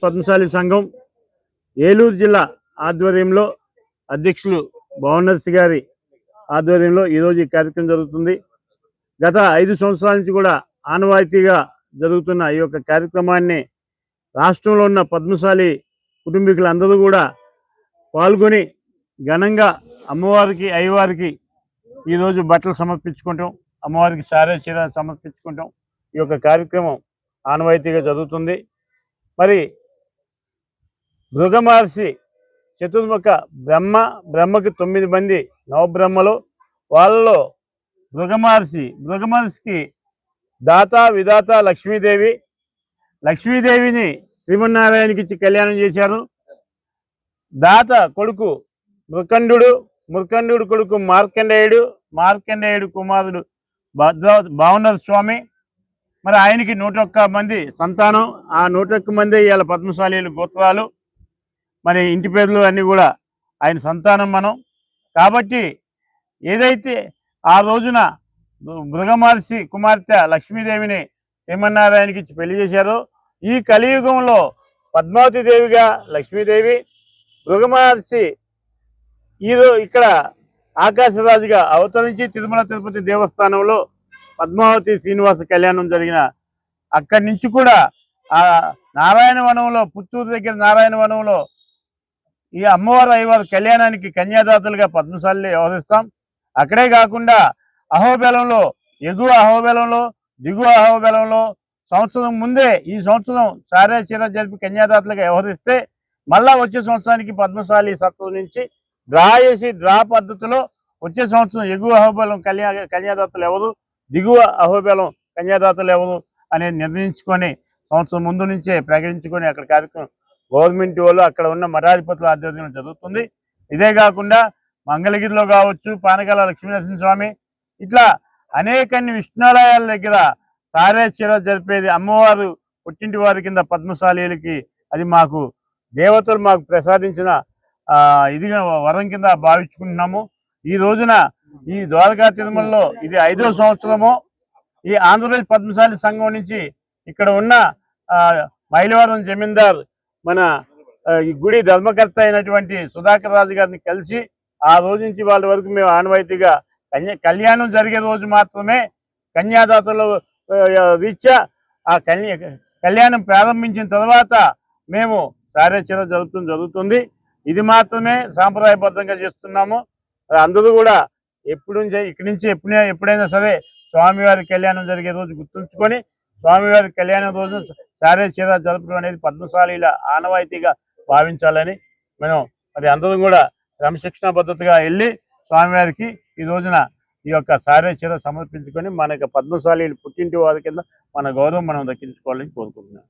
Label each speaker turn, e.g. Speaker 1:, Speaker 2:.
Speaker 1: పద్మశాలి సంఘం ఏలూరు జిల్లా ఆధ్వర్యంలో అధ్యక్షులు భవనర్సి గారి ఆధ్వర్యంలో ఈరోజు ఈ కార్యక్రమం జరుగుతుంది. గత 5 సంవత్సరాల నుంచి కూడా ఆనవాయితీగా జరుగుతున్న ఈ యొక్క కార్యక్రమాన్ని రాష్ట్రంలో ఉన్న పద్మశాలి కుటుంబీకులందరూ కూడా పాల్గొని ఘనంగా అమ్మవారికి అయ్యవారికి ఈరోజు బట్టలు సమర్పించుకుంటాం, అమ్మవారికి సారే చీర సమర్పించుకుంటాం. ఈ యొక్క కార్యక్రమం ఆనవాయితీగా జరుగుతుంది. మరి భృగమహర్షి చతుర్ముఖ బ్రహ్మకి 9 మంది నవబ్రహ్మలు. వాళ్ళలో భృగమహర్షికి దాత విధాత లక్ష్మీదేవిని శ్రీమన్నారాయణకి ఇచ్చి కళ్యాణం చేశారు. దాత కొడుకు మృకండు కొడుకు మార్కండేయుడు కుమారుడు భావనర్ స్వామి. మరి ఆయనకి 101 మంది సంతానం. ఆ 101 మంది ఇవాళ పద్మశాలీలు గోత్రాలు, మరి ఇంటి పేర్లు అన్నీ కూడా ఆయన సంతానం మనం. కాబట్టి ఏదైతే ఆ రోజున భృగమహర్షి కుమార్తె లక్ష్మీదేవిని శ్రీమన్నారాయణకి ఇచ్చి పెళ్లి చేశారో, ఈ కలియుగంలో పద్మావతి దేవిగా లక్ష్మీదేవి, భృగమహర్షి ఇక్కడ ఆకాశరాజుగా అవతరించి తిరుమల తిరుపతి దేవస్థానంలో పద్మావతి శ్రీనివాస కళ్యాణం జరిగిన అక్కడి నుంచి కూడా ఆ నారాయణవనంలో, పుత్తూరు దగ్గర నారాయణవనంలో ఈ అమ్మవారు అయ్యవారి కళ్యాణానికి కన్యాదాతలుగా పద్మశాలి వ్యవహరిస్తాం. అక్కడే కాకుండా అహోబెలంలో, ఎగువ అహోబెలంలో, దిగువ అహోబెలంలో సంవత్సరం ముందే ఈ సంవత్సరం సారే చీర జరిపి కన్యాదాతలుగా వ్యవహరిస్తే మళ్ళా వచ్చే సంవత్సరానికి పద్మశాలి సత్వం నుంచి డ్రా పద్ధతిలో వచ్చే సంవత్సరం ఎగువ అహోబెలం కన్యాదాతలు ఎవరు, దిగువ అహోబెలం కన్యాదాతలు ఎవరు అనేది నిర్ణయించుకొని సంవత్సరం ముందు నుంచే ప్రకటించుకొని అక్కడ కార్యక్రమం గవర్నమెంట్ వాళ్ళు అక్కడ ఉన్న మఠాధిపతుల ఆధ్వర్యంలో జరుగుతుంది. ఇదే కాకుండా మంగళగిరిలో కావచ్చు, పానకాల లక్ష్మీనరసింహస్వామి, ఇట్లా అనేకన్ని విష్ణాలయాల దగ్గర సారే చీర జరిపేది అమ్మవారు పుట్టింటి వారి కింద పద్మశాలీలకి అది మాకు దేవతలు మాకు ప్రసాదించిన ఇదిగా వరం కింద భావించుకుంటున్నాము. ఈ రోజున ఈ ద్వారకా తిరుమలలో ఇది 5వ సంవత్సరము. ఈ ఆంధ్రప్రదేశ్ పద్మశాలి సంఘం నుంచి ఇక్కడ ఉన్న మైలవరం జమీందార్ మన ఈ గుడి ధర్మకర్త అయినటువంటి సుధాకర్ రాజు గారిని కలిసి ఆ రోజు నుంచి వాళ్ళ వరకు మేము ఆనవాయితీగా కళ్యాణం జరిగే రోజు మాత్రమే కన్యాదాతలు రీత్యా ఆ కళ్యాణం ప్రారంభించిన తర్వాత మేము సారే చీర జరుగుతుంది. ఇది మాత్రమే సాంప్రదాయబద్ధంగా చేస్తున్నాము. అందరూ కూడా ఇక్కడి నుంచి ఎప్పుడైనా సరే స్వామివారి కళ్యాణం జరిగే రోజు గుర్తుంచుకొని స్వామివారి కళ్యాణం రోజు సారే చీర జరపడం అనేది పద్మశాలీల ఆనవాయితీగా భావించాలని మనం మరి అందరూ కూడా క్రమశిక్షణ పద్ధతిగా వెళ్ళి స్వామివారికి ఈ రోజున ఈ యొక్క సారే చీర సమర్పించుకొని మన యొక్క పద్మశాలీలు పుట్టింటి వారి కింద మన గౌరవం మనం దక్కించుకోవాలని కోరుకుంటున్నాం.